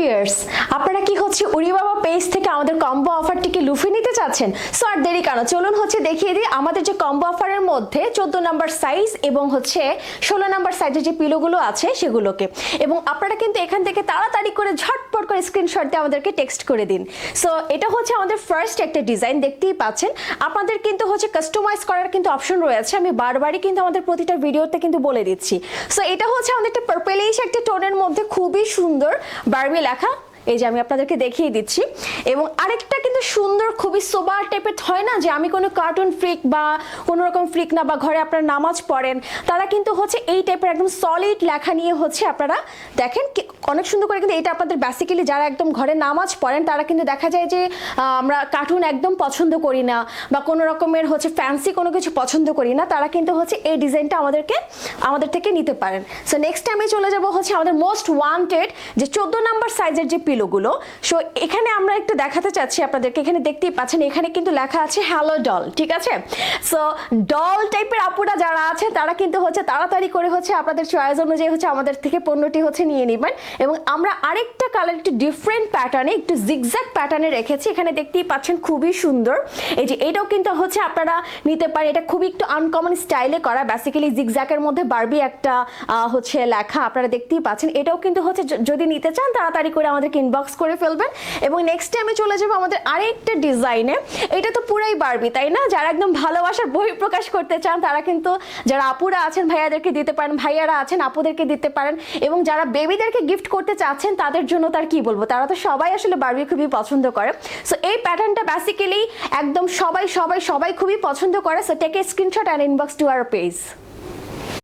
Viewers, আপনারা কি হচ্ছে উড়ি বাবা পেজ থেকে আমাদের কম্বো অফারটিকে লুফে নিতে চাচ্ছেন? সো আর দেরি কেন, চলুন হচ্ছে দেখিয়ে দিই আমাদের যে কম্বো অফারের মধ্যে 14 নাম্বার সাইজ এবং হচ্ছে 16 নাম্বার সাইজের যে পিলোগুলো আছে সেগুলোকে। এবং আপনারা কিন্তু এখান থেকে তাড়াতাড়ি করে ঝটপট করে স্ক্রিনশট দিয়ে আমাদেরকে টেক্সট করে দিন। সো এটা হচ্ছে আমাদের ফার্স্ট একটা ডিজাইন, দেখতেই পাচ্ছেন। আপনাদের কিন্তু হচ্ছে কাস্টমাইজ করার কিন্তু অপশন রয়েছে, আমি বারবারই কিন্তু আমাদের প্রতিটা ভিডিওতে কিন্তু বলে দিচ্ছি। সো এটা হচ্ছে আমাদের একটা পার্পেলিশ একটা টোনের মধ্যে খুবই সুন্দর বারবি লেখা, এই যে আমি আপনাদেরকে দেখিয়ে দিচ্ছি। এবং আরেকটা কিন্তু সুন্দর খুবই সোবার টাইপের হয় না যে আমি কোনো কার্টুন ফ্রিক বা কোনো রকম ফ্রিক না, বা ঘরে আপনারা নামাজ পড়েন, তারা কিন্তু হচ্ছে এই টাইপের একদম সলিড লেখা নিয়ে হচ্ছে আপনারা দেখেন অনেক সুন্দর করে। কিন্তু এটা আপনাদের বেসিক্যালি যারা একদম ঘরে নামাজ পড়েন তারা কিন্তু দেখা যায় যে আমরা কার্টুন একদম পছন্দ করি না বা কোনো রকমের হচ্ছে ফ্যান্সি কোনো কিছু পছন্দ করি না, তারা কিন্তু হচ্ছে এই ডিজাইনটা আমাদের থেকে নিতে পারেন। সো নেক্সট টাইমে চলে যাব হচ্ছে আমাদের মোস্ট ওয়ান্টেড যে 14 নাম্বার সাইজের যে পিলোগুলো। সো এখানে আমরা একটু দেখাতে চাচ্ছি আপনাদেরকে, এখানে দেখতেই পাচ্ছেন এখানে কিন্তু লেখা আছে হ্যালো ডল, ঠিক আছে? সো ডল টাইপের আপুরা যারা আছে তারা কিন্তু হচ্ছে তাড়াতাড়ি করে হচ্ছে আপনাদের চয়েস অনুযায়ী হচ্ছে আমাদের থেকে পণ্যটি হচ্ছে নিয়ে নেবেন। এবং আমরা আরেকটা কালার একটু ডিফারেন্ট প্যাটার্নে একটু জিগজ্যাগ প্যাটার্নে রেখেছি, এখানে দেখতেই পাচ্ছেন খুবই সুন্দর। এই যে এটাও কিন্তু হচ্ছে আপনারা নিতে পারেন, এটা খুবই একটু আনকমন স্টাইলে করা, বেসিক্যালি জিগজ্যাগের মধ্যে বারবি একটা হচ্ছে লেখা আপনারা দেখতেই পাচ্ছেন। এটাও কিন্তু হচ্ছে যদি নিতে চান তাড়াতাড়ি করে আমাদেরকে ইনবক্স করে ফেলবেন। এবং নেক্সট টাইমে চলে যাবো আমাদের আরেকটা ডিজাইনে, এটা তো পুরাই বারবি তাই না? যারা একদম ভালোবাসার বহিঃপ্রকাশ করতে চান তারা কিন্তু, যারা আপুরা আছেন ভাইয়াদেরকে দিতে পারেন, ভাইয়ারা আছেন আপুদেরকে দিতে পারেন, এবং যারা বেবিদেরকে গিফট করতে চাচ্ছেন তাদের জন্য তার কি বলবো, তারা তো সবাই আসলে বারবি খুবই পছন্দ করে। সো এই প্যাটার্নটা বেসিক্যালি একদম সবাই খুবই পছন্দ করে। So take a screenshot and inbox to our page.